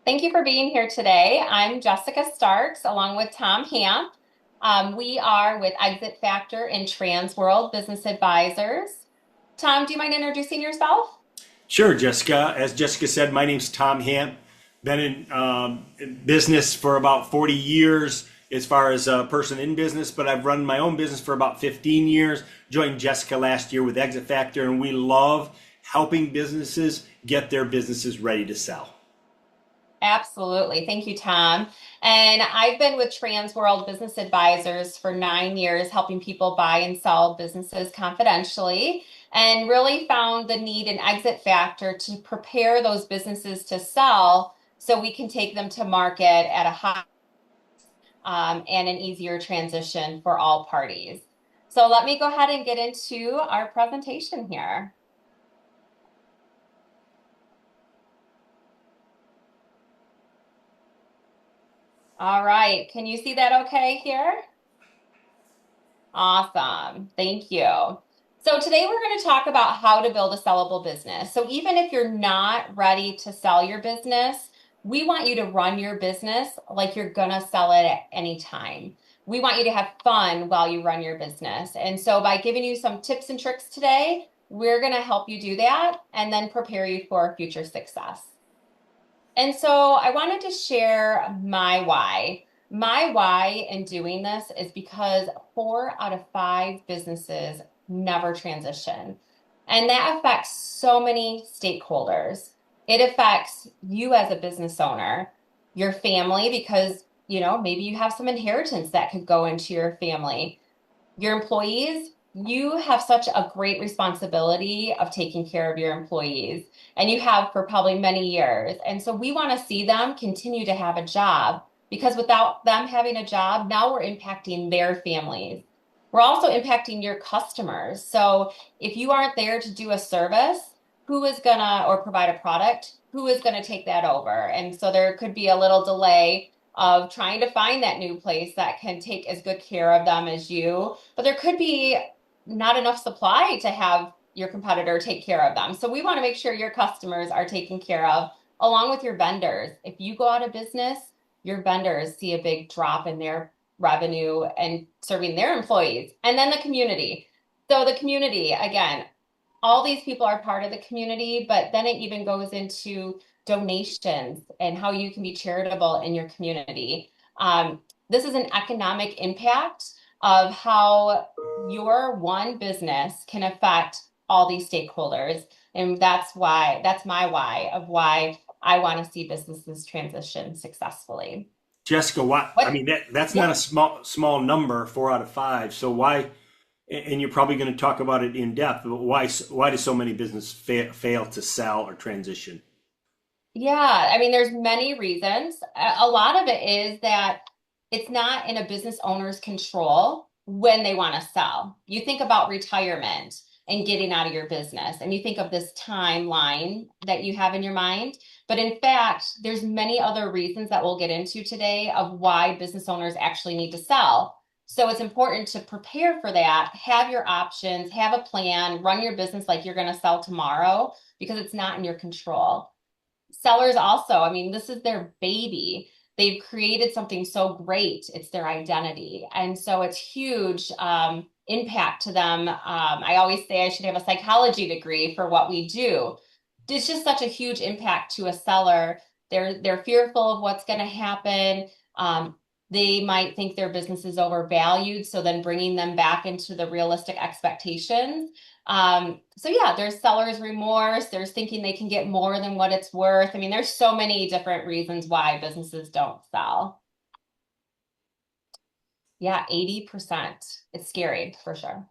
Thank you for being here today. I'm Jessica Starks along with Tom Hamp. We are with Exit Factor and Transworld Business Advisors. Tom, do you mind introducing yourself? Sure, Jessica. As Jessica said, my name's Tom Hamp. Been in business for about 40 years as far as a person in business, but I've run my own business for about 15 years. Joined Jessica last year with Exit Factor, and we love helping businesses get their businesses ready to sell. Absolutely. Thank you, Tom. And I've been with Transworld Business Advisors for 9 years, helping people buy and sell businesses confidentially, and really found the need in Exit Factor to prepare those businesses to sell so we can take them to market at a high and an easier transition for all parties. So let me go ahead and get into our presentation here. All right, can you see that okay here? Awesome, thank you. So today we're going to talk about how to build a sellable business. So even if you're not ready to sell your business, we want you to run your business like you're going to sell it at any time. We want you to have fun while you run your business. And so by giving you some tips and tricks today, we're going to help you do that and then prepare you for future success. And so I wanted to share my why. My why in doing this is because 4 out of 5 businesses never transition. And that affects so many stakeholders. It affects you as a business owner, your family, because, maybe you have some inheritance that could go into your family. Your employees, you have such a great responsibility of taking care of your employees, and you have for probably many years. And so we want to see them continue to have a job because without them having a job, now we're impacting their families. We're also impacting your customers. So if you aren't there to do a service, who is gonna, or provide a product, who is gonna take that over? And so there could be a little delay of trying to find that new place that can take as good care of them as you, but there could be not enough supply to have your competitor take care of them. So we want to make sure your customers are taken care of along with your vendors. If you go out of business, your vendors see a big drop in their revenue and serving their employees. And then the community. So the community, again, all these people are part of the community, but then it even goes into donations and how you can be charitable in your community. This is an economic impact of how your one business can affect all these stakeholders. And that's my why of why I want to see businesses transition successfully. Jessica, why? I What? mean, that's not Yeah. a small number, 4 out of 5. So why? And you're probably going to talk about it in depth. But why do so many businesses fail to sell or transition? Yeah, I mean, there's many reasons. A lot of it is that it's not in a business owner's control when they want to sell. You think about retirement and getting out of your business, and you think of this timeline that you have in your mind. But in fact, there's many other reasons that we'll get into today of why business owners actually need to sell. So it's important to prepare for that, have your options, have a plan, run your business like you're going to sell tomorrow because it's not in your control. Sellers also, I mean, this is their baby. They've created something so great. It's their identity. And so it's huge impact to them. I always say I should have a psychology degree for what we do. It's just such a huge impact to a seller. They're fearful of what's going to happen. They might think their business is overvalued, so then bringing them back into the realistic expectations. So yeah, there's seller's remorse. There's thinking they can get more than what it's worth. I mean, there's so many different reasons why businesses don't sell. Yeah, 80%. It's scary for sure.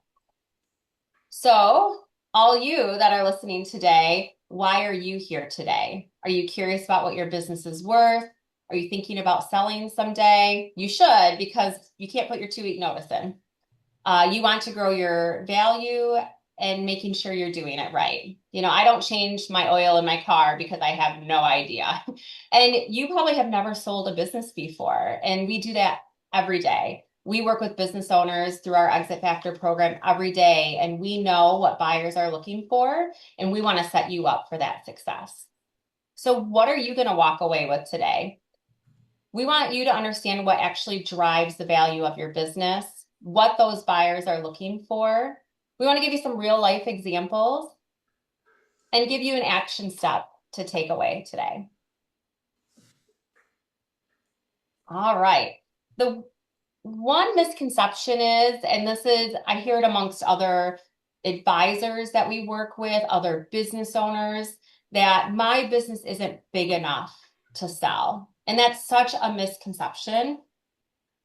So, all you that are listening today, why are you here today? Are you curious about what your business is worth? Are you thinking about selling someday? You should, because you can't put your 2 week notice in. You want to grow your value and making sure you're doing it right. I don't change my oil in my car because I have no idea. And you probably have never sold a business before, and we do that every day. We work with business owners through our Exit Factor program every day, and we know what buyers are looking for, and we want to set you up for that success. So, what are you going to walk away with today? We want you to understand what actually drives the value of your business, what those buyers are looking for. We want to give you some real life examples and give you an action step to take away today. All right. The one misconception is, and this is, I hear it amongst other advisors that we work with, other business owners, that my business isn't big enough to sell. And that's such a misconception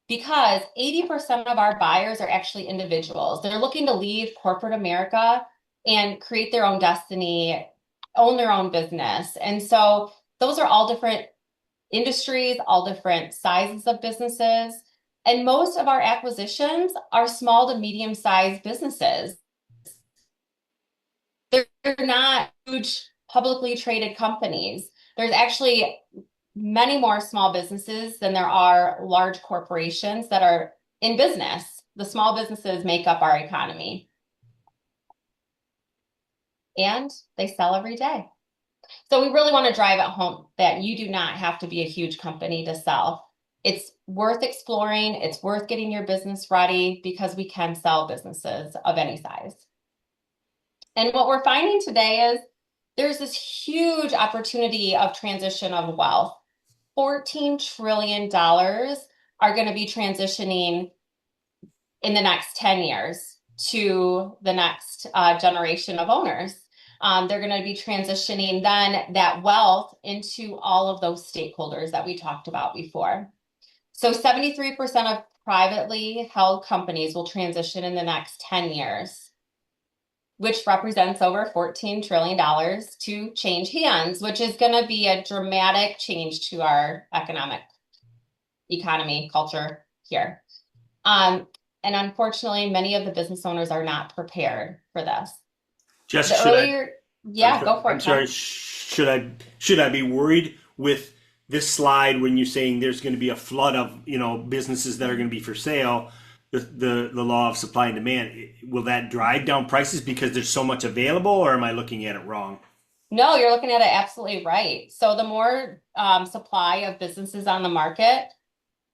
because 80% of our buyers are actually individuals. They're looking to leave corporate America and create their own destiny, own their own business. And so those are all different industries, all different sizes of businesses. And most of our acquisitions are small to medium sized businesses. They're not huge publicly traded companies. There's actually many more small businesses than there are large corporations that are in business. The small businesses make up our economy and they sell every day. So we really want to drive it home that you do not have to be a huge company to sell. It's worth exploring. It's worth getting your business ready because we can sell businesses of any size. And what we're finding today is there's this huge opportunity of transition of wealth. $14 trillion are going to be transitioning in the next 10 years to the next generation of owners. They're going to be transitioning then that wealth into all of those stakeholders that we talked about before. So 73% of privately held companies will transition in the next 10 years, which represents over $14 trillion to change hands, which is going to be a dramatic change to our economy, culture here. And unfortunately, many of the business owners are not prepared for this. Jess, The should I? earlier, yeah, go for I'm it, Tom. sorry. Should I be worried with this slide when you're saying there's going to be a flood of businesses that are going to be for sale? The law of supply and demand, will that drive down prices because there's so much available, or am I looking at it wrong? No, you're looking at it absolutely right. So the more supply of businesses on the market,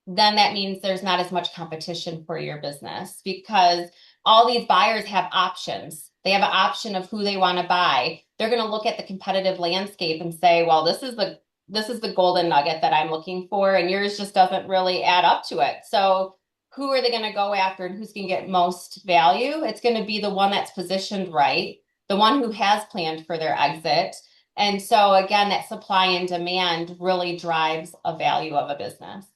then that means there's not as much competition for your business because all these buyers have options. They have an option of who they want to buy. They're going to look at the competitive landscape and say, well, this is the golden nugget that I'm looking for, and yours just doesn't really add up to it. So who are they going to go after and who's going to get most value? It's going to be the one that's positioned right, the one who has planned for their exit. And so again, that supply and demand really drives a value of a business.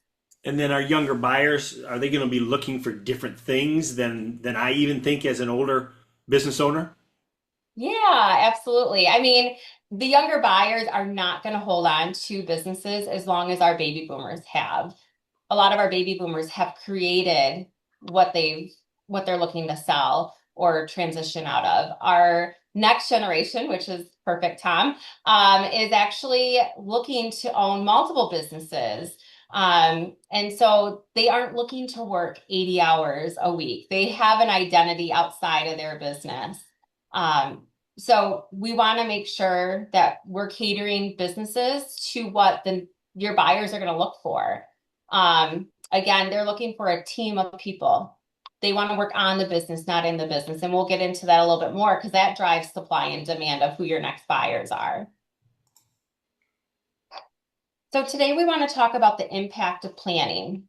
And then our younger buyers, are they going to be looking for different things than I even think as an older business owner? Yeah, absolutely. I mean, the younger buyers are not going to hold on to businesses as long as our baby boomers have. A lot of our baby boomers have created what they're looking to sell or transition out of. Our next generation, which is perfect, Tom, is actually looking to own multiple businesses. And so they aren't looking to work 80 hours a week. They have an identity outside of their business. So we want to make sure that we're catering businesses to what your buyers are going to look for. Again, they're looking for a team of people. They want to work on the business, not in the business. And we'll get into that a little bit more because that drives supply and demand of who your next buyers are. So today we want to talk about the impact of planning.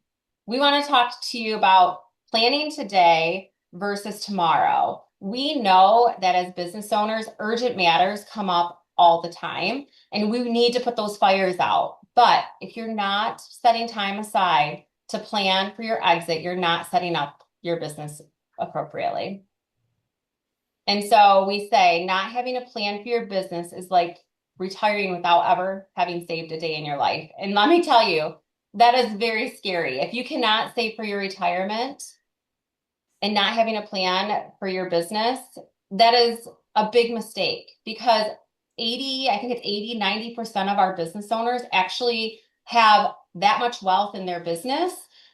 We want to talk to you about planning today versus tomorrow. We know that as business owners, urgent matters come up all the time, and we need to put those fires out. But if you're not setting time aside to plan for your exit, you're not setting up your business appropriately. And so we say not having a plan for your business is like retiring without ever having saved a day in your life. And let me tell you, that is very scary. If you cannot save for your retirement and not having a plan for your business, that is a big mistake because I think it's 80, 90% of our business owners actually have that much wealth in their business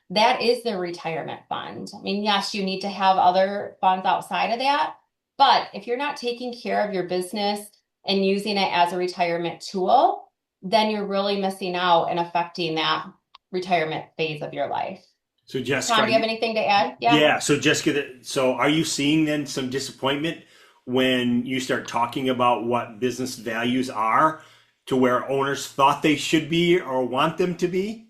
that is their retirement fund. I mean, yes, you need to have other funds outside of that, but if you're not taking care of your business and using it as a retirement tool, then you're really missing out and affecting that retirement phase of your life. So Jessica, Tom, are do you have you, anything to add? Yeah. yeah. So Jessica, so are you seeing then some disappointment when you start talking about what business values are to where owners thought they should be or want them to be?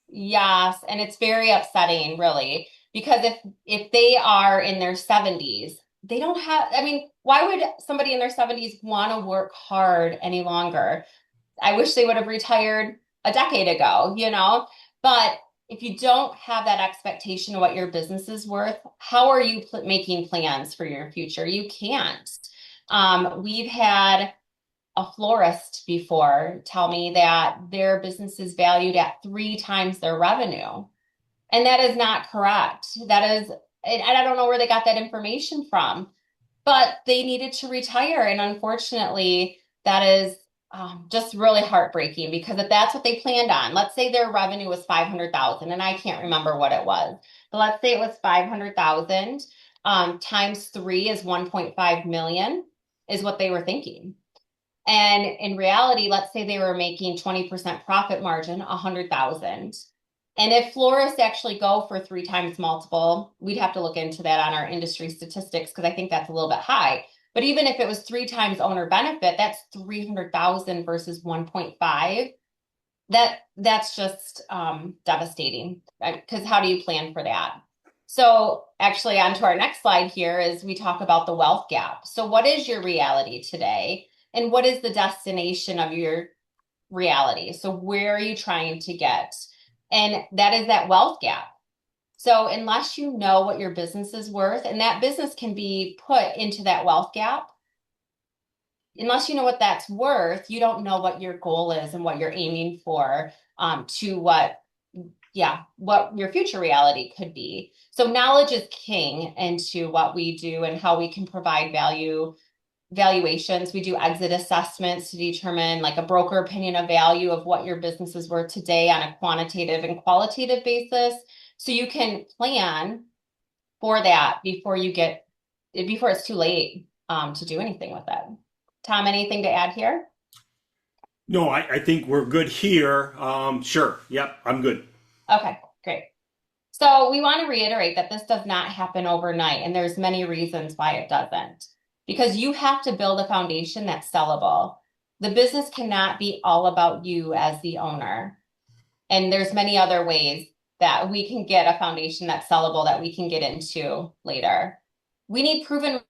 Yes, and it's very upsetting, really, because if they are in their 70s, they don't have, I mean, why would somebody in their 70s want to work hard any longer? I wish they would have retired a decade ago, you know? But if you don't have that expectation of what your business is worth, how are you making plans for your future? You can't. We've had a florist before tell me that their business is valued at 3 times their revenue. And that is not correct. That is, and I don't know where they got that information from, but they needed to retire. And unfortunately, that is just really heartbreaking because if that's what they planned on, let's say their revenue was 500,000 and I can't remember what it was, but let's say it was 500,000 times 3 is 1.5 million is what they were thinking. And in reality, let's say they were making 20% profit margin, 100,000. And if florists actually go for 3 times multiple, we'd have to look into that on our industry statistics because I think that's a little bit high. But even if it was 3 times owner benefit, that's 300,000 versus 1.5. That's just devastating, right? Because how do you plan for that? So actually, on to our next slide here is we talk about the wealth gap. So what is your reality today? And what is the destination of your reality? So where are you trying to get? And that is that wealth gap. So unless you know what your business is worth, and that business can be put into that wealth gap, unless you know what that's worth, you don't know what your goal is and what you're aiming for to what your future reality could be. So knowledge is king into what we do and how we can provide valuations. We do exit assessments to determine like a broker opinion of value of what your business is worth today on a quantitative and qualitative basis. So you can plan for that before it's too late to do anything with it. Tom, anything to add here? No, I think we're good here. Sure. Yep, I'm good. Okay, great. So we want to reiterate that this does not happen overnight, and there's many reasons why it doesn't. Because you have to build a foundation that's sellable. The business cannot be all about you as the owner. And there's many other ways that we can get a foundation that's sellable that we can get into later. We need proven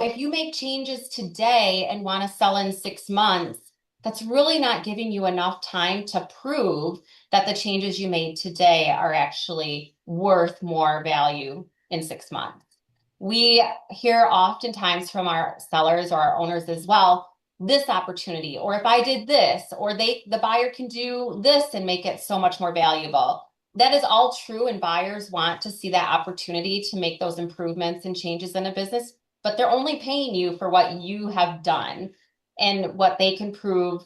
if you make changes today and want to sell in 6 months, that's really not giving you enough time to prove that the changes you made today are actually worth more value in 6 months. We hear oftentimes from our sellers or our owners as well, this opportunity, or if I did this, or the buyer can do this and make it so much more valuable. That is all true, and buyers want to see that opportunity to make those improvements and changes in a business, but they're only paying you for what you have done and what they can prove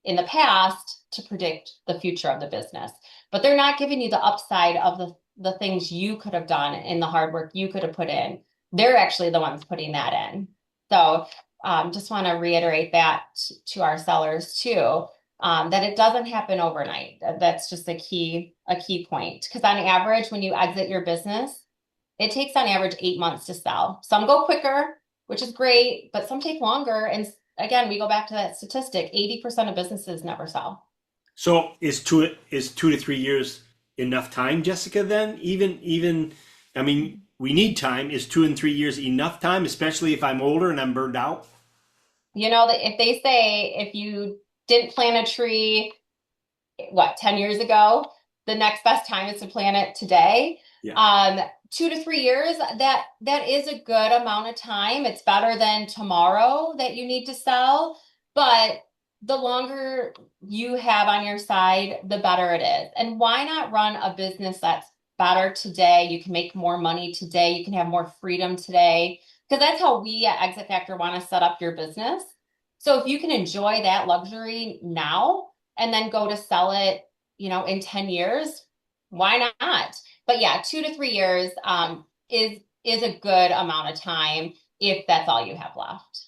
in the past to predict the future of the business. But they're not giving you the upside of the things you could have done and the hard work you could have put in. They're actually the ones putting that in. So just want to reiterate that to our sellers too, that it doesn't happen overnight. That's just a key point. Because on average, when you exit your business, it takes on average 8 months to sell. Some go quicker, which is great, but some take longer. And again, we go back to that statistic, 80% of businesses never sell. So is 2 to 3 years enough time, Jessica? Then even I mean, we need time. Is 2 and 3 years enough time, especially if I'm older and I'm burned out? You know, that if they say if you didn't plant a tree, what, 10 years ago, the next best time is to plant it today. Yeah. 2 to 3 years, that is a good amount of time. It's better than tomorrow that you need to sell, but the longer you have on your side, the better it is. And why not run a business that's better today? You can make more money today. You can have more freedom today. Because that's how we at Exit Factor want to set up your business. So if you can enjoy that luxury now and then go to sell it in 10 years, why not? But yeah, 2 to 3 years is a good amount of time if that's all you have left.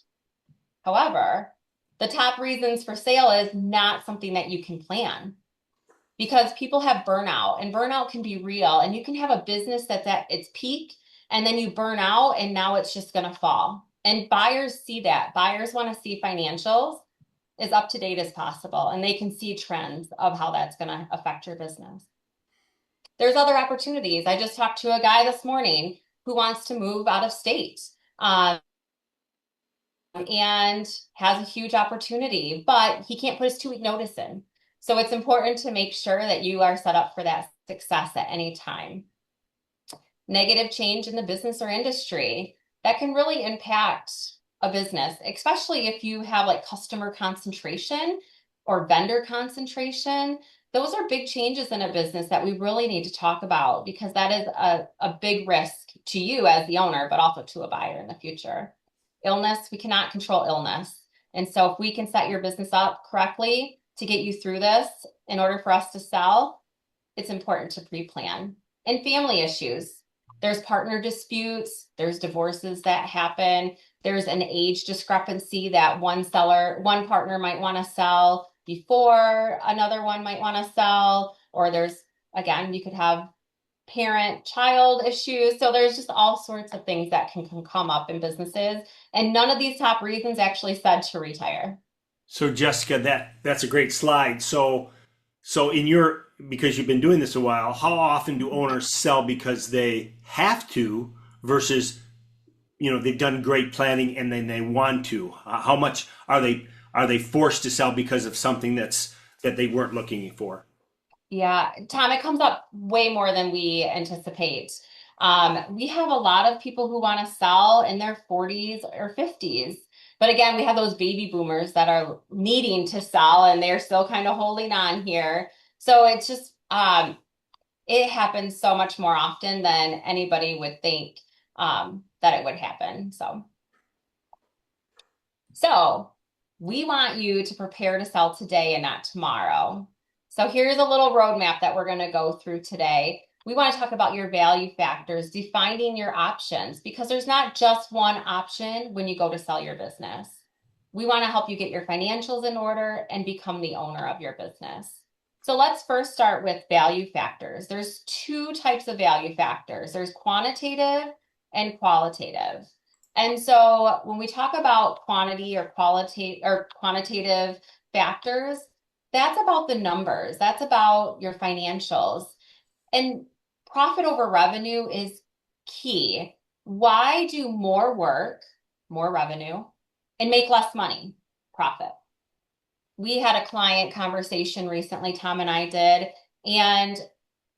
However, the top reasons for sale is not something that you can plan because people have burnout and burnout can be real and you can have a business that's at its peak and then you burn out and now it's just going to fall. And buyers see that. Buyers want to see financials as up to date as possible and they can see trends of how that's going to affect your business. There's other opportunities. I just talked to a guy this morning who wants to move out of state. And has a huge opportunity, but he can't put his 2 week notice in. So it's important to make sure that you are set up for that success at any time. Negative change in the business or industry that can really impact a business, especially if you have like customer concentration or vendor concentration. Those are big changes in a business that we really need to talk about because that is a big risk to you as the owner, but also to a buyer in the future. Illness, we cannot control illness. And so if we can set your business up correctly to get you through this in order for us to sell, it's important to pre-plan. And family issues. There's partner disputes, there's divorces that happen, there's an age discrepancy that one partner might want to sell before another one might want to sell, or again, you could have parent-child issues. So there's just all sorts of things that can come up in businesses. And none of these top reasons actually said to retire. So Jessica, that's a great slide. So in your, because you've been doing this a while, how often do owners sell because they have to versus, they've done great planning and then they want to? How much are they forced to sell because of something that they weren't looking for? Yeah, Tom, it comes up way more than we anticipate. We have a lot of people who want to sell in their 40s or 50s. But again, we have those baby boomers that are needing to sell and they're still kind of holding on here. So it's just, it happens so much more often than anybody would think that it would happen. So we want you to prepare to sell today and not tomorrow. So here's a little roadmap that we're going to go through today. We want to talk about your value factors, defining your options, because there's not just one option when you go to sell your business. We want to help you get your financials in order and become the owner of your business. So let's first start with value factors. There's 2 types of value factors. There's quantitative and qualitative. And so when we talk about quantity or quantitative factors, that's about the numbers. That's about your financials. And profit over revenue is key. Why do more work, more revenue, and make less money? Profit. We had a client conversation recently, Tom and I did, and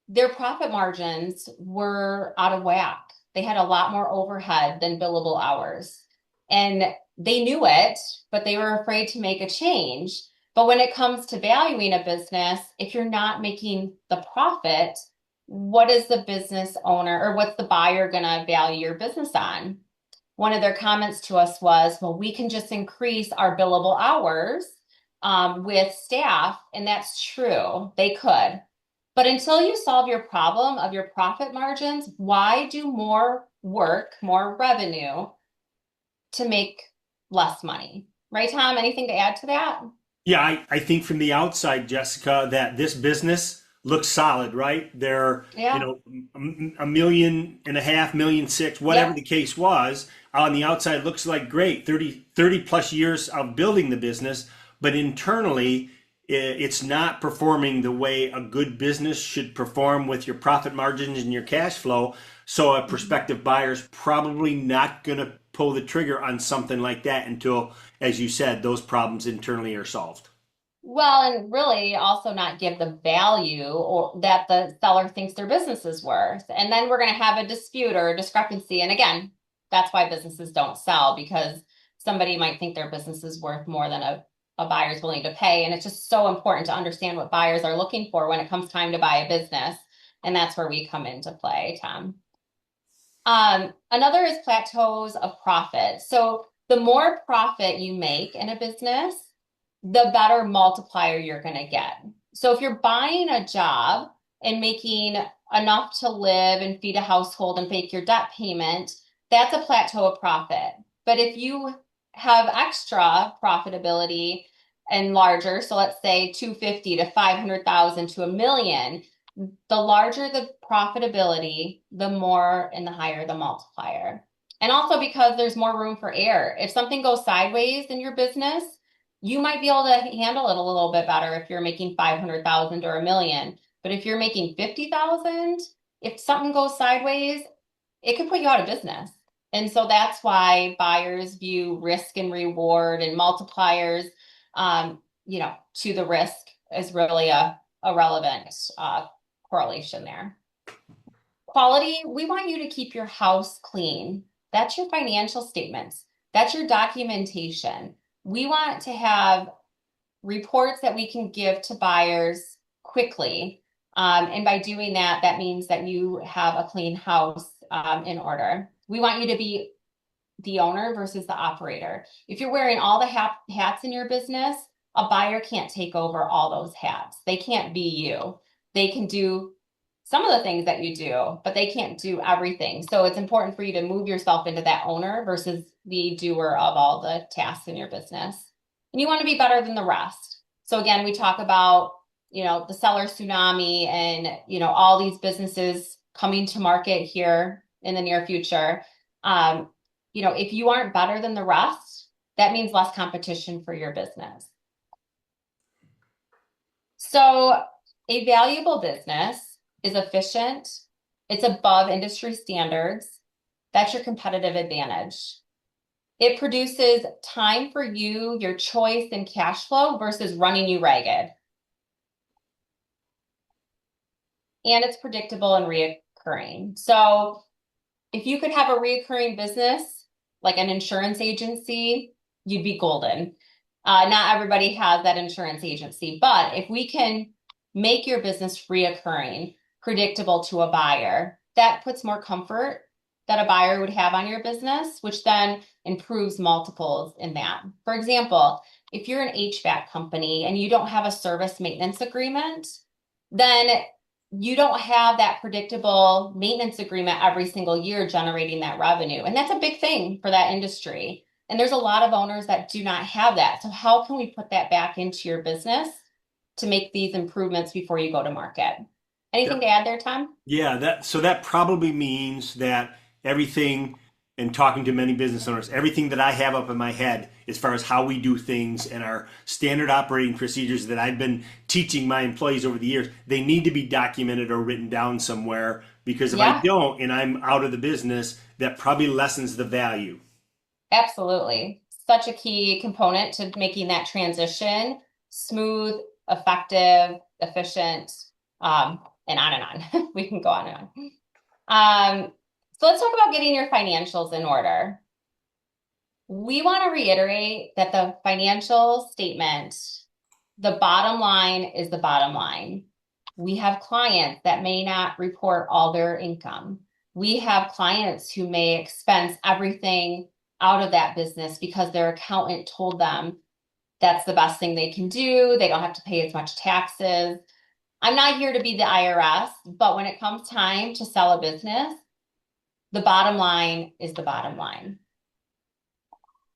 their profit margins were out of whack. They had a lot more overhead than billable hours. And they knew it, but they were afraid to make a change. But when it comes to valuing a business, if you're not making the profit, what is the business owner or what's the buyer going to value your business on? One of their comments to us was, well, we can just increase our billable hours with staff. And that's true. They could. But until you solve your problem of your profit margins, why do more work, more revenue to make less money? Right, Tom? Anything to add to that? Yeah, I think from the outside, Jessica, that this business looks solid, right? They're, Yeah. a million and a half, million six, whatever Yep. the case was. On the outside, looks like great, 30 plus years of building the business, but internally, it's not performing the way a good business should perform with your profit margins and your cash flow. So a prospective buyer's probably not going to pull the trigger on something like that until, as you said, those problems internally are solved. Well, and really also not give the value or that the seller thinks their business is worth. And then we're going to have a dispute or a discrepancy. And again, that's why businesses don't sell because somebody might think their business is worth more than a buyer's willing to pay. And it's just so important to understand what buyers are looking for when it comes time to buy a business. And that's where we come into play, Tom. Another is plateaus of profit. So the more profit you make in a business, the better multiplier you're going to get. So if you're buying a job and making enough to live and feed a household and make your debt payment, that's a plateau of profit. But if you have extra profitability and larger, so let's say 250 to 500,000 to a million, the larger the profitability, the more and the higher the multiplier. And also because there's more room for error. If something goes sideways in your business, you might be able to handle it a little bit better if you're making 500,000 or a million. But if you're making 50,000, if something goes sideways, it could put you out of business. And so that's why buyers view risk and reward and multipliers, to the risk is really a relevant correlation there. Quality, we want you to keep your house clean. That's your financial statements. That's your documentation. We want to have reports that we can give to buyers quickly. And by doing that, that means that you have a clean house in order. We want you to be the owner versus the operator. If you're wearing all the hats in your business, a buyer can't take over all those hats. They can't be you. They can do some of the things that you do, but they can't do everything. So it's important for you to move yourself into that owner versus the doer of all the tasks in your business. And you want to be better than the rest. So again, we talk about, the seller tsunami and, all these businesses coming to market here in the near future. If you aren't better than the rest, that means less competition for your business. So a valuable business is efficient, it's above industry standards. That's your competitive advantage. It produces time for you, your choice, and cash flow versus running you ragged. And it's predictable and reoccurring. So if you could have a reoccurring business, like an insurance agency, you'd be golden. Not everybody has that insurance agency, but if we can make your business reoccurring, predictable to a buyer, that puts more comfort that a buyer would have on your business, which then improves multiples in that. For example, if you're an HVAC company and you don't have a service maintenance agreement, then you don't have that predictable maintenance agreement every single year generating that revenue. And that's a big thing for that industry. And there's a lot of owners that do not have that. So how can we put that back into your business to make these improvements before you go to market? Yeah. Anything to add there, Tom? Yeah, that probably means that everything, and talking to many business owners, everything that I have up in my head as far as how we do things and our standard operating procedures that I've been teaching my employees over the years, they need to be documented or written down somewhere, because if I Yeah, don't and I'm out of the business, that probably lessens the value. absolutely. Such a key component to making that transition smooth, effective, efficient, and on and on. We can go on and on. So let's talk about getting your financials in order. We want to reiterate that the financial statement, the bottom line is the bottom line. We have clients that may not report all their income. We have clients who may expense everything out of that business because their accountant told them that's the best thing they can do. They don't have to pay as much taxes. I'm not here to be the IRS, but when it comes time to sell a business, the bottom line is the bottom line.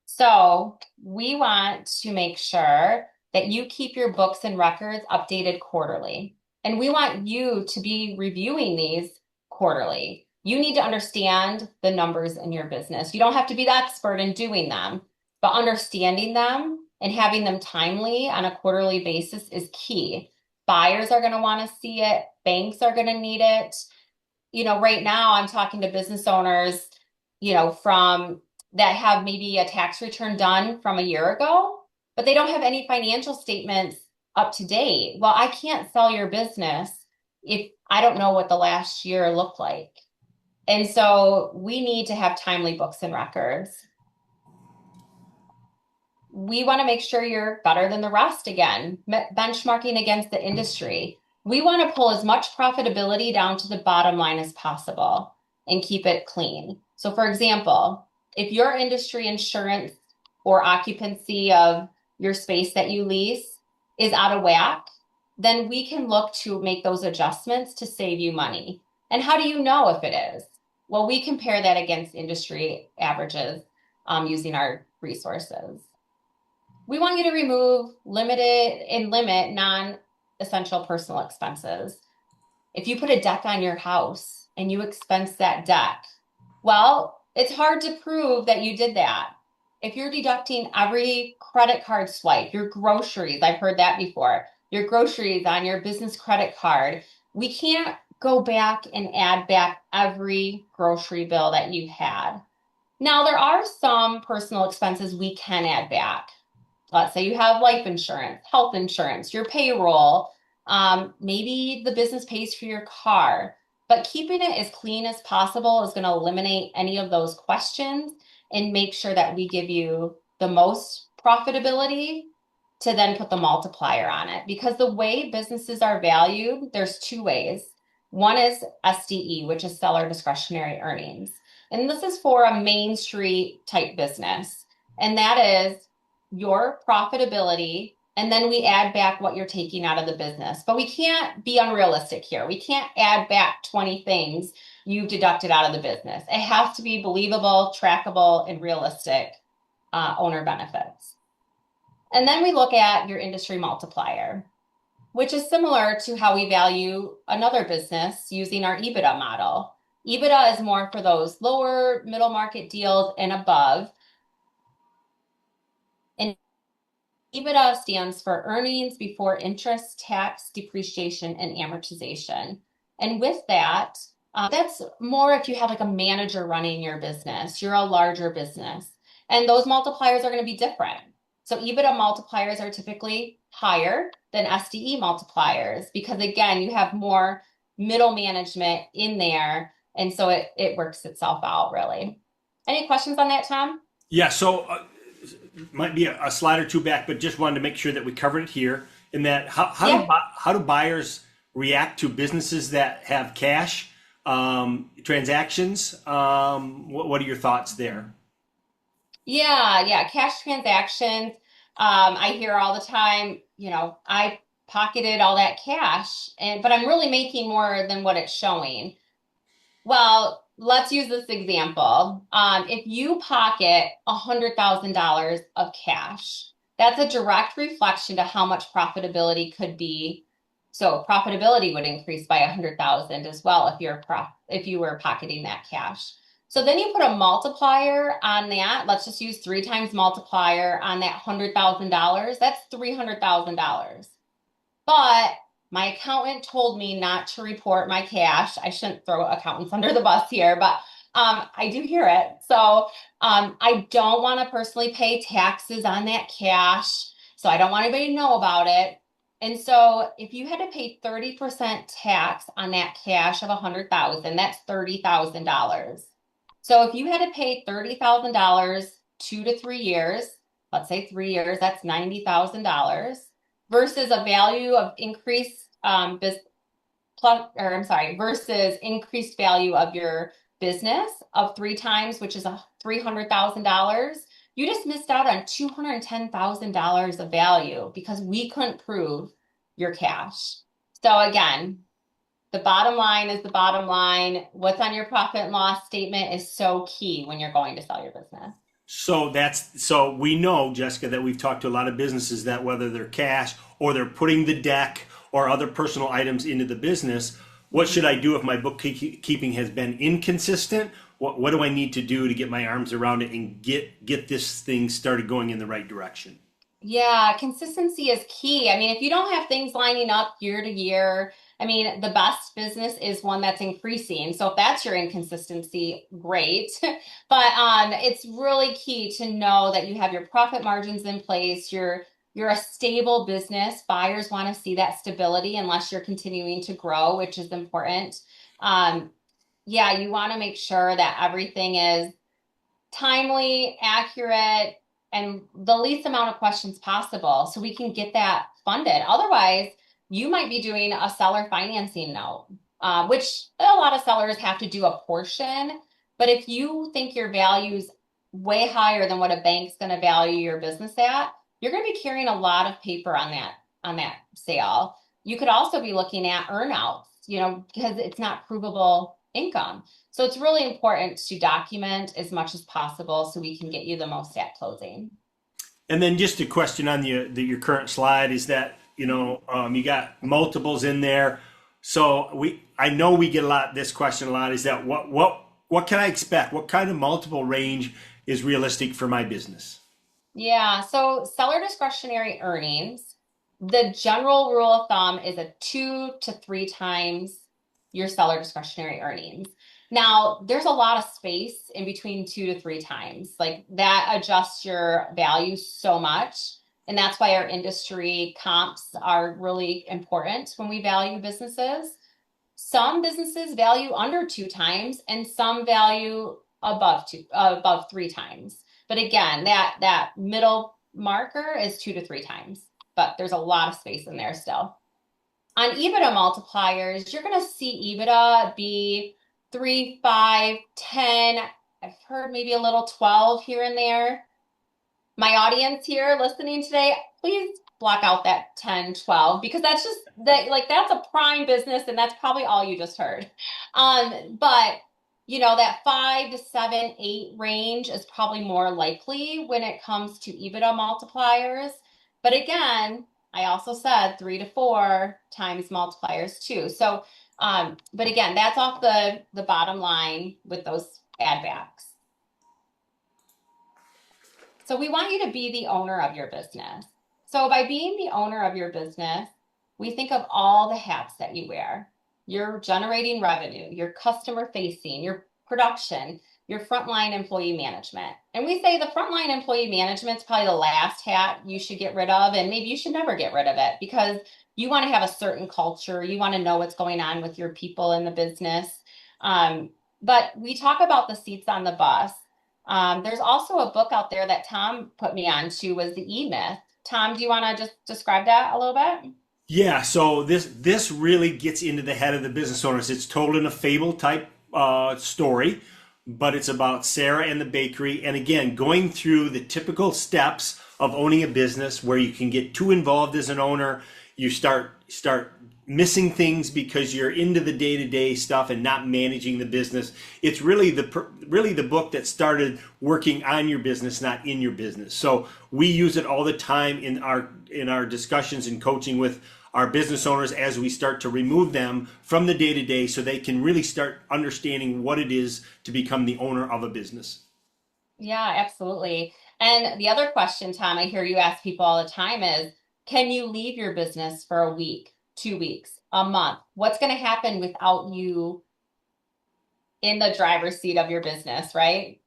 So we want to make sure that you keep your books and records updated quarterly. And we want you to be reviewing these quarterly. You need to understand the numbers in your business. You don't have to be the expert in doing them, but understanding them and having them timely on a quarterly basis is key. Buyers are going to want to see it. Banks are going to need it. Right now I'm talking to business owners, from that have maybe a tax return done from a year ago, but they don't have any financial statements up to date. Well, I can't sell your business if I don't know what the last year looked like. And so we need to have timely books and records. We want to make sure you're better than the rest again, benchmarking against the industry. We want to pull as much profitability down to the bottom line as possible and keep it clean. So, for example, if your industry insurance or occupancy of your space that you lease is out of whack, then we can look to make those adjustments to save you money. And how do you know if it is? Well, we compare that against industry averages using our resources. We want you to remove limited and limit non-essential personal expenses. If you put a deck on your house and you expense that deck, well, it's hard to prove that you did that. If you're deducting every credit card swipe, your groceries, I've heard that before, your groceries on your business credit card, we can't go back and add back every grocery bill that you've had. Now, there are some personal expenses we can add back. Let's say you have life insurance, health insurance, your payroll, maybe the business pays for your car, but keeping it as clean as possible is going to eliminate any of those questions and make sure that we give you the most profitability to then put the multiplier on it. Because the way businesses are valued, there's two ways. One is SDE, which is seller discretionary earnings. And this is for a Main Street type business. And that is your profitability, and then we add back what you're taking out of the business. But we can't be unrealistic here. We can't add back 20 things you've deducted out of the business. It has to be believable, trackable, and realistic owner benefits. And then we look at your industry multiplier, which is similar to how we value another business using our EBITDA model. EBITDA is more for those lower middle market deals and above. And EBITDA stands for earnings before interest, tax, depreciation, and amortization. And with that, that's more if you have like a manager running your business, you're a larger business, and those multipliers are going to be different. So EBITDA multipliers are typically higher than SDE multipliers because, again, you have more middle management in there. And so it works itself out, really. Any questions on that, Tom? Yeah, so might be a slide or two back, but just wanted to make sure that we covered it here. In that, Yeah. how do buyers react to businesses that have cash transactions? What are your thoughts there? Yeah. Cash transactions. I hear all the time, I pocketed all that cash but I'm really making more than what it's showing. Well, let's use this example. If you pocket $100,000 of cash, that's a direct reflection to how much profitability could be. So profitability would increase by 100,000 as well if you were pocketing that cash. So then you put a multiplier on that. Let's just use 3 times multiplier on that $100,000. That's $300,000. But my accountant told me not to report my cash. I shouldn't throw accountants under the bus here, but I do hear it. So I don't want to personally pay taxes on that cash. So I don't want anybody to know about it. And so if you had to pay 30% tax on that cash of 100,000, that's $30,000. So if you had to pay $30,000 2 to 3 years, let's say 3 years, that's $90,000 versus a value of increased versus increased value of your business of 3 times, which is a $300,000. You just missed out on $210,000 of value because we couldn't prove your cash. So again, the bottom line is the bottom line. What's on your profit and loss statement is so key when you're going to sell your business. So we know, Jessica, that we've talked to a lot of businesses that whether they're cash or they're putting the deck or other personal items into the business, what should I do if my bookkeeping has been inconsistent? What do I need to do to get my arms around it and get this thing started going in the right direction? Yeah, consistency is key. I mean, if you don't have things lining up year to year, I mean, the best business is one that's increasing. So if that's your inconsistency, great. But it's really key to know that you have your profit margins in place. You're a stable business. Buyers want to see that stability unless you're continuing to grow, which is important. Um, yeah, you want to make sure that everything is timely, accurate, and the least amount of questions possible so we can get that funded. Otherwise, you might be doing a seller financing note, which a lot of sellers have to do a portion. But if you think your value's way higher than what a bank's going to value your business at, you're going to be carrying a lot of paper on that sale. you could also be looking at earnouts, because it's not provable income. So it's really important to document as much as possible so we can get you the most at closing. And then just a question on your current slide is that you got multiples in there. So I know we get this question a lot. Is that what can I expect? What kind of multiple range is realistic for my business? Yeah, so seller discretionary earnings, the general rule of thumb is a 2 to 3 times your seller discretionary earnings. Now, there's a lot of space in between 2 to 3 times. Like that adjusts your value so much. And that's why our industry comps are really important when we value businesses. Some businesses value under 2 times and some value above 3 times. But again, that middle marker is 2 to 3 times, but there's a lot of space in there still. On EBITDA multipliers, you're going to see EBITDA be 3, 5, 10. I've heard maybe a little 12 here and there. My audience here listening today, please block out that 10, 12 because that's just that like that's a prime business and that's probably all you just heard. But that 5 to 7, 8 range is probably more likely when it comes to EBITDA multipliers. But again, I also said 3 to 4 times multipliers too. So, but again, that's off the bottom line with those add backs. So we want you to be the owner of your business. So by being the owner of your business, we think of all the hats that you wear. You're generating revenue, you're customer facing, your production, your frontline employee management. And we say the frontline employee management is probably the last hat you should get rid of, and maybe you should never get rid of it because you want to have a certain culture. You want to know what's going on with your people in the business. But we talk about the seats on the bus. There's also a book out there that Tom put me on to was the E-Myth. Tom, do you want to just describe that a little bit? Yeah, so this really gets into the head of the business owners. It's told in a fable type story, but it's about Sarah and the bakery. And again, going through the typical steps of owning a business where you can get too involved as an owner. You start missing things because you're into the day-to-day stuff and not managing the business. It's really the book that started working on your business, not in your business. So we use it all the time in our discussions and coaching with our business owners as we start to remove them from the day-to-day so they can really start understanding what it is to become the owner of a business. Yeah, absolutely. And the other question, Tom, I hear you ask people all the time is, can you leave your business for a week, 2 weeks, a month? What's going to happen without you in the driver's seat of your business, right?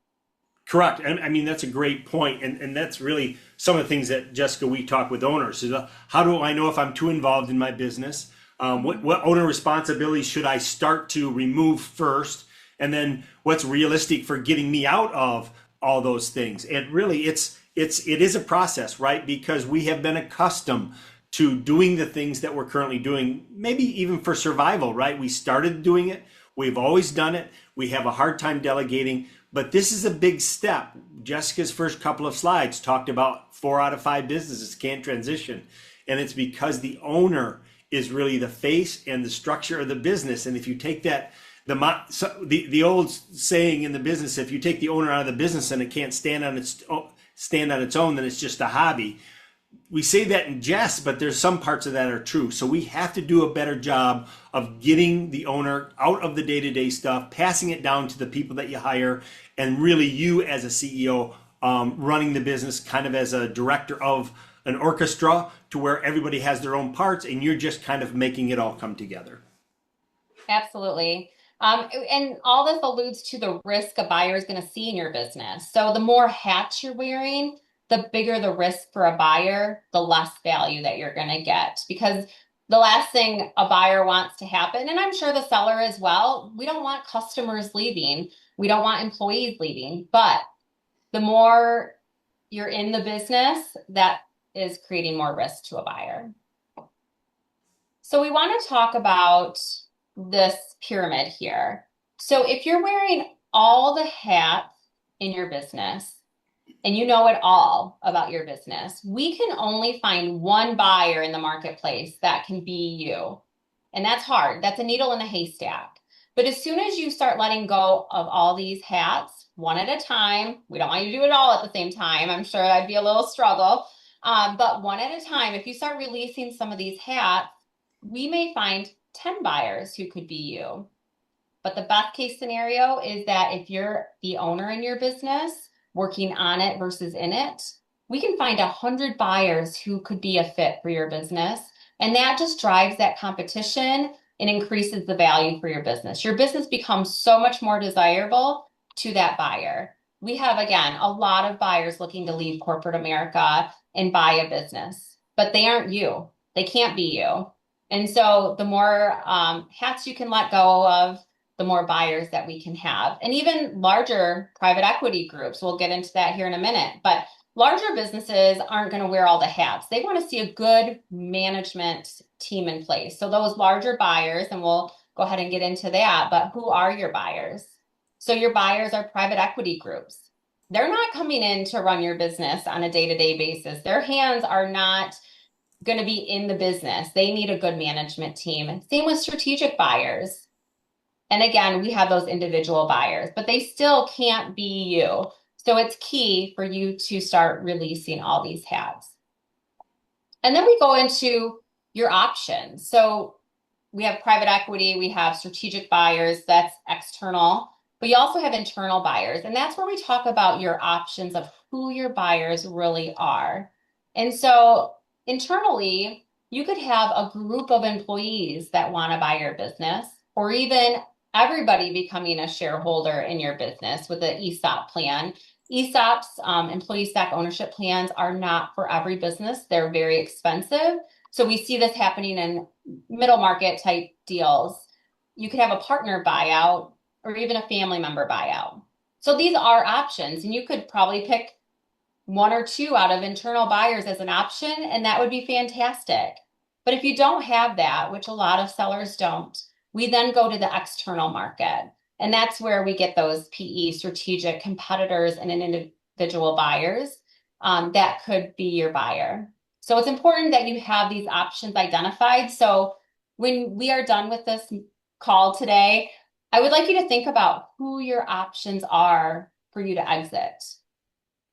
Correct. And I mean, that's a great point. And that's really some of the things that Jessica, we talk with owners is how do I know if I'm too involved in my business? What owner responsibilities should I start to remove first? And then what's realistic for getting me out of all those things? And really it is a process, right? Because we have been accustomed to doing the things that we're currently doing, maybe even for survival, right? We started doing it. We've always done it. We have a hard time delegating, but this is a big step. Jessica's first couple of slides talked about 4 out of 5 businesses can't transition. And it's because the owner is really the face and the structure of the business. And if you take that, the old saying in the business, if you take the owner out of the business and it can't stand on its own, then it's just a hobby. We say that in jest, but there's some parts of that are true. So we have to do a better job of getting the owner out of the day-to-day stuff, passing it down to the people that you hire, and really you as a CEO running the business kind of as a director of an orchestra to where everybody has their own parts and you're just kind of making it all come together. Absolutely. And all this alludes to the risk a buyer is going to see in your business. So the more hats you're wearing, the bigger the risk for a buyer, the less value that you're going to get. Because the last thing a buyer wants to happen, and I'm sure the seller as well, we don't want customers leaving. We don't want employees leaving. But the more you're in the business, that is creating more risk to a buyer. So we want to talk about this pyramid here. So if you're wearing all the hats in your business, and you know it all about your business, we can only find one buyer in the marketplace that can be you. And that's hard. That's a needle in a haystack. But as soon as you start letting go of all these hats, one at a time, we don't want you to do it all at the same time. I'm sure that'd be a little struggle. But one at a time, if you start releasing some of these hats, we may find 10 buyers who could be you. But the best case scenario is that if you're the owner in your business, working on it versus in it, we can find 100 buyers who could be a fit for your business. And that just drives that competition and increases the value for your business. Your business becomes so much more desirable to that buyer. We have, again, a lot of buyers looking to leave corporate America and buy a business, but they aren't you. They can't be you. And so the more hats you can let go of, the more buyers that we can have. And even larger private equity groups, we'll get into that here in a minute, but larger businesses aren't going to wear all the hats. They want to see a good management team in place. So those larger buyers, and we'll go ahead and get into that, but who are your buyers? So your buyers are private equity groups. They're not coming in to run your business on a day-to-day basis. Their hands are not going to be in the business. They need a good management team. Same with strategic buyers. And again, we have those individual buyers, but they still can't be you. So it's key for you to start releasing all these hats. And then we go into your options. So we have private equity, we have strategic buyers, that's external, but you also have internal buyers. And that's where we talk about your options of who your buyers really are. And so internally, you could have a group of employees that want to buy your business, or even everybody becoming a shareholder in your business with an ESOP plan. ESOPs, employee stock ownership plans, are not for every business. They're very expensive. So we see this happening in middle market type deals. You could have a partner buyout or even a family member buyout. So these are options, and you could probably pick one or two out of internal buyers as an option, and that would be fantastic. But if you don't have that, which a lot of sellers don't, we then go to the external market. And that's where we get those PE strategic competitors and individual buyers that could be your buyer. So it's important that you have these options identified. So when we are done with this call today, I would like you to think about who your options are for you to exit.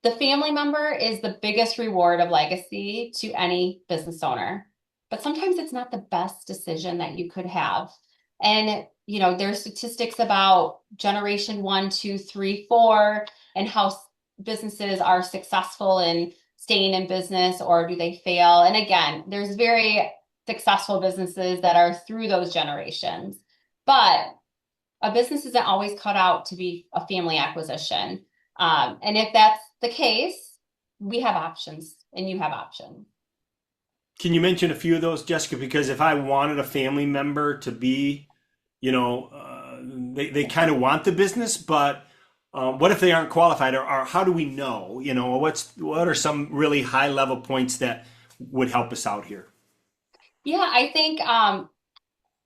The family member is the biggest reward of legacy to any business owner, but sometimes it's not the best decision that you could have. And, there's statistics about generation 1, 2, 3, 4, and how businesses are successful in staying in business, or do they fail? And again, there's very successful businesses that are through those generations, but a business isn't always cut out to be a family acquisition. And if that's the case, we have options and you have options. Can you mention a few of those, Jessica? Because if I wanted a family member to be, they kind of want the business, but what if they aren't qualified, or how do we know? What are some really high level points that would help us out here? Yeah, I think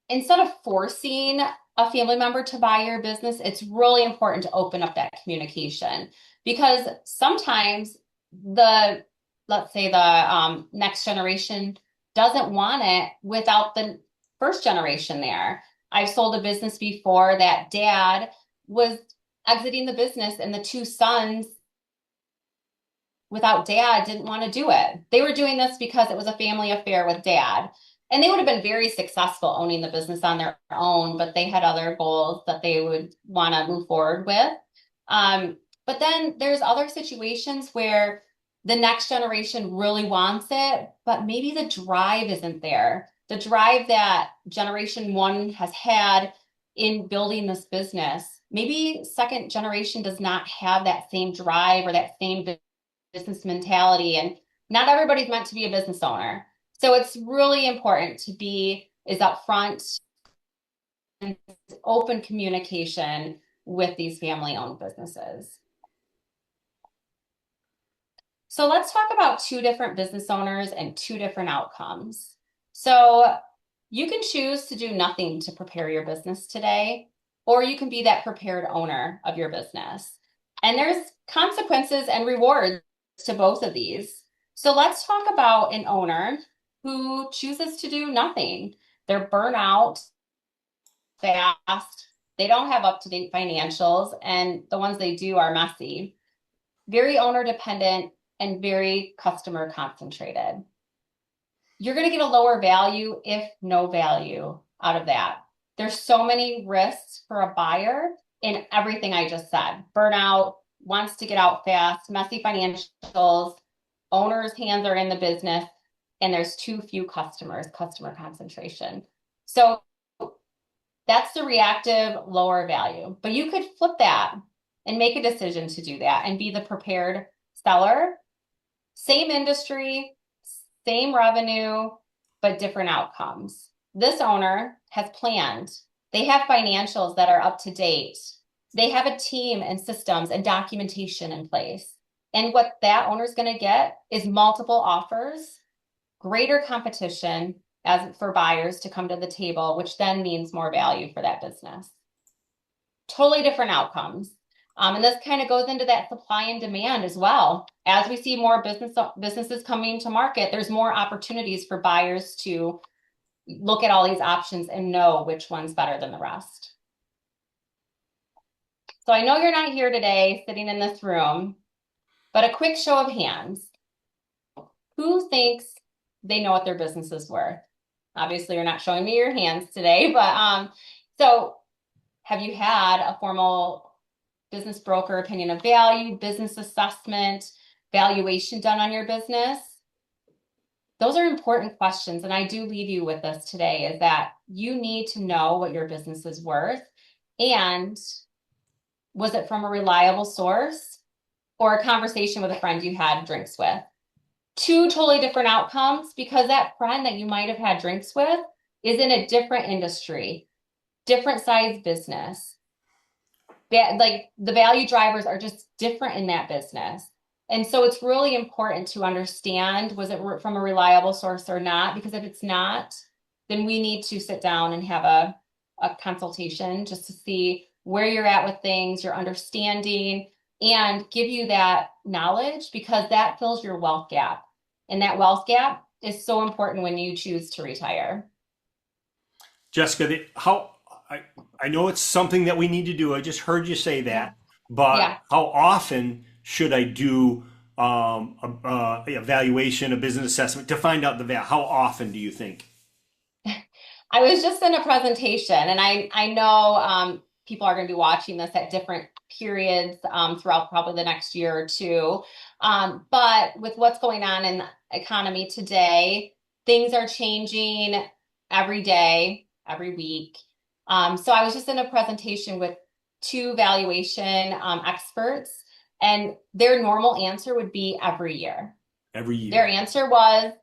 instead of forcing a family member to buy your business, it's really important to open up that communication, because sometimes the, let's say the next generation doesn't want it without the first generation there. I've sold a business before that dad was exiting the business and the two sons without dad didn't want to do it. They were doing this because it was a family affair with dad. And they would have been very successful owning the business on their own, but they had other goals that they would want to move forward with. But then there's other situations where the next generation really wants it, but maybe the drive isn't there. The drive that generation 1 has had in building this business, maybe second generation does not have that same drive or that same business mentality, and not everybody's meant to be a business owner. So it's really important to be is upfront and open communication with these family-owned businesses. So let's talk about two different business owners and two different outcomes. So you can choose to do nothing to prepare your business today, or you can be that prepared owner of your business. And there's consequences and rewards to both of these. So let's talk about an owner who chooses to do nothing. They're burnt out fast. They don't have up-to-date financials, and the ones they do are messy, very owner dependent, and very customer concentrated. You're going to get a lower value if no value out of that. There's so many risks for a buyer in everything I just said. Burnout, wants to get out fast, messy financials, owner's hands are in the business, and there's too few customers, customer concentration. So that's the reactive lower value. But you could flip that and make a decision to do that and be the prepared seller. Same industry, same revenue, but different outcomes. This owner has planned. They have financials that are up to date. They have a team and systems and documentation in place. And what that owner is going to get is multiple offers, greater competition as for buyers to come to the table, which then means more value for that business. Totally different outcomes. And this kind of goes into that supply and demand as well. As we see more businesses coming to market, there's more opportunities for buyers to look at all these options and know which one's better than the rest. So I know you're not here today sitting in this room, but a quick show of hands. Who thinks they know what their business is worth? Obviously, you're not showing me your hands today, but so have you had a formal business broker opinion of value, business assessment, valuation done on your business? Those are important questions. And I do leave you with this today is that you need to know what your business is worth. And was it from a reliable source or a conversation with a friend you had drinks with? Two totally different outcomes because that friend that you might have had drinks with is in a different industry, different size business. Like the value drivers are just different in that business. And so it's really important to understand, was it from a reliable source or not? Because if it's not, then we need to sit down and have a consultation just to see where you're at with things, your understanding, and give you that knowledge because that fills your wealth gap. And that wealth gap is so important when you choose to retire. Jessica, I know it's something that we need to do. I just heard you say Yeah. that, but Yeah. how often should I do a evaluation, a business assessment to find out the value? How often do you think? I was just in a presentation, and I know people are going to be watching this at different periods throughout probably the next year or two. But with what's going on in the economy today, things are changing every day, every week. So I was just in a presentation with two valuation experts, and their normal answer would be every year. Every Their year. answer was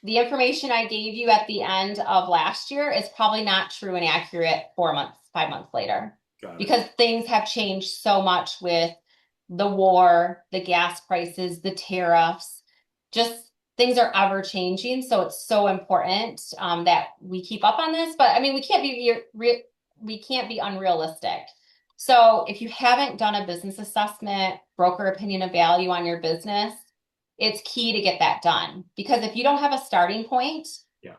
the information I gave you at the end of last year is probably not true and accurate 4 months, 5 months later, Got it. because things have changed so much with the war, the gas prices, the tariffs, just things are ever changing. So it's so important that we keep up on this. But I mean, we can't be unrealistic. So if you haven't done a business assessment, broker opinion of value on your business, it's key to get that done because if you don't have a starting point, Yeah.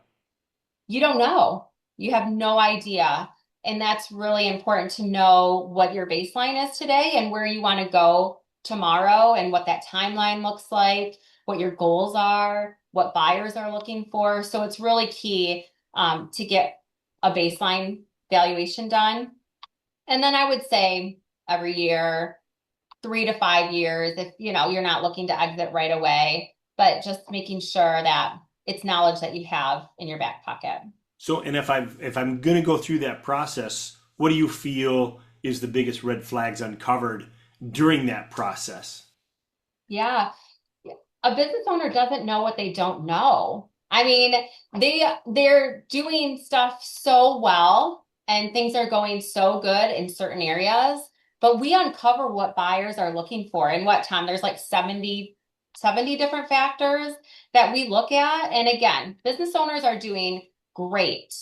you don't know. You have no idea. And that's really important to know what your baseline is today and where you want to go tomorrow and what that timeline looks like, what your goals are, what buyers are looking for. So it's really key to get a baseline valuation done. And then I would say every year, 3 to 5 years, if you're not looking to exit right away, but just making sure that it's knowledge that you have in your back pocket. So, and if I'm going to go through that process, what do you feel is the biggest red flags uncovered during that process? Yeah. A business owner doesn't know what they don't know. I mean, they're doing stuff so well and things are going so good in certain areas, but we uncover what buyers are looking for. And what, Tom, there's like 70 different factors that we look at. And again, business owners are doing great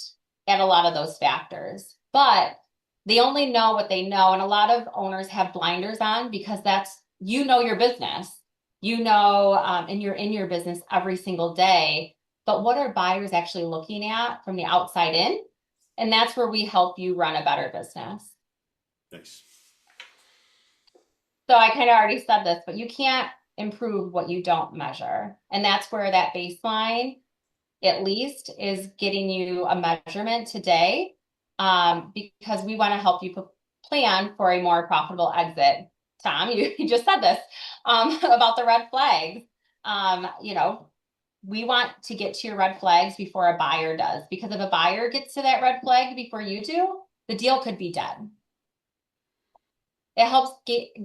at a lot of those factors. But They only know what they know. And a lot of owners have blinders on because that's, you know, your business, and you're in your business every single day. But what are buyers actually looking at from the outside in? And that's where we help you run a better business. Nice. So I kind of already said this, but you can't improve what you don't measure. And that's where that baseline, at least, is getting you a measurement today, because we want to help you plan for a more profitable exit. Tom, you just said this, about the red flags. You know, we want to get to your red flags before a buyer does, because if a buyer gets to that red flag before you do, the deal could be dead. It helps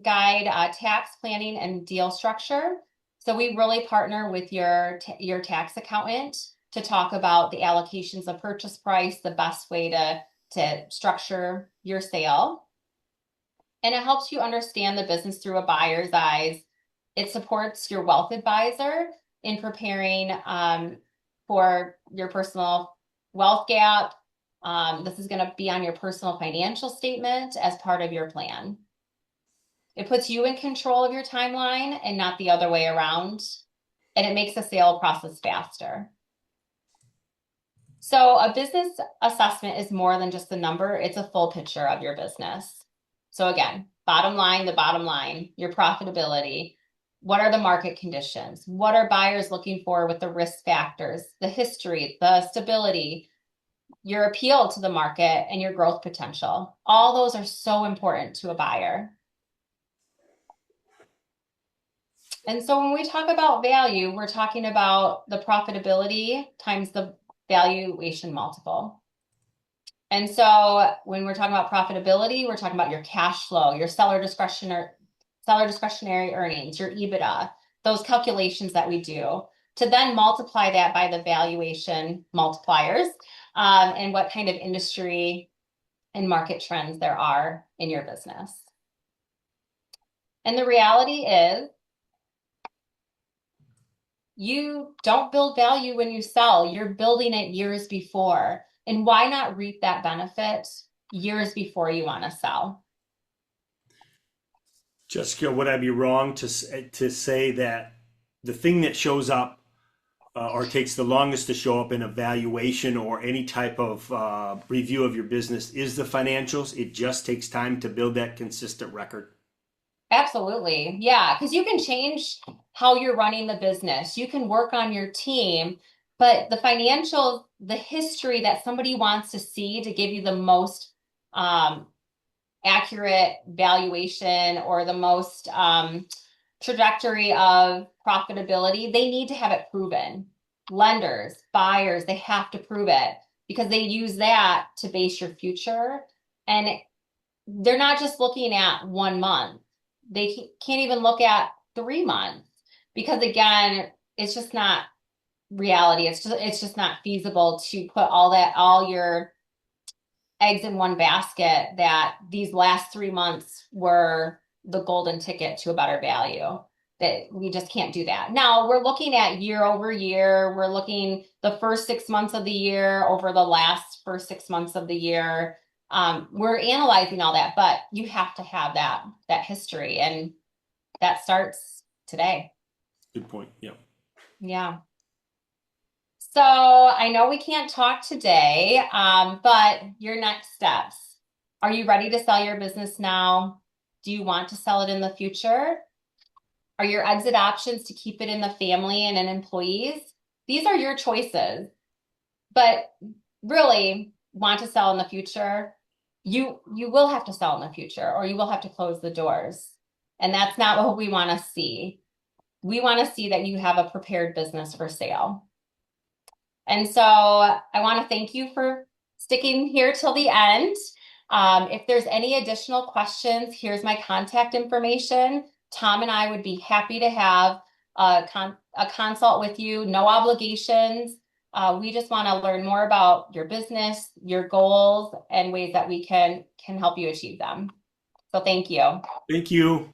guide tax planning and deal structure. So we really partner with your tax accountant to talk about the allocations of purchase price, the best way to structure your sale. And it helps you understand the business through a buyer's eyes. It supports your wealth advisor in preparing for your personal wealth gap. This is going to be on your personal financial statement as part of your plan. It puts you in control of your timeline and not the other way around. And it makes the sale process faster. So a business assessment is more than just the number, it's a full picture of your business. So again, the bottom line, your profitability. What are the market conditions? What are buyers looking for with the risk factors, the history, the stability, your appeal to the market, and your growth potential? All those are so important to a buyer. And so when we talk about value, we're talking about the profitability times the valuation multiple. And so when we're talking about profitability, we're talking about your cash flow, your seller discretionary earnings, your EBITDA, those calculations that we do to then multiply that by the valuation multipliers, and what kind of industry and market trends there are in your business. And the reality is, you don't build value when you sell, you're building it years before. And why not reap that benefit years before you want to sell? Jessica, would I be wrong to say that the thing that shows up or takes the longest to show up in a valuation or any type of review of your business is the financials? It just takes time to build that consistent record. Absolutely. Yeah, because you can change how you're running the business. You can work on your team, but the financials, the history that somebody wants to see to give you the most um, accurate valuation or the most trajectory of profitability, they need to have it proven. Lenders, buyers, they have to prove it because they use that to base your future. And they're not just looking at 1 month. They can't even look at 3 months because again, it's just not reality. It's just not feasible to put all your eggs in one basket that these last 3 months were the golden ticket to a better value. That we just can't do that. Now we're looking at year over year. We're looking the first 6 months of the year over the last first 6 months of the year. We're analyzing all that, but you have to have that history, and that starts today. Good point. Yeah. Yeah. So I know we can't talk today, but your next steps. Are you ready to sell your business now? Do you want to sell it in the future? Are your exit options to keep it in the family and in employees? These are your choices. But really want to sell in the future, you will have to sell in the future or you will have to close the doors. And that's not what we want to see. We want to see that you have a prepared business for sale. And so I want to thank you for sticking here till the end. If there's any additional questions, here's my contact information. Tom and I would be happy to have a consult with you, no obligations. We just want to learn more about your business, your goals, and ways that we can help you achieve them. So thank you. Thank you.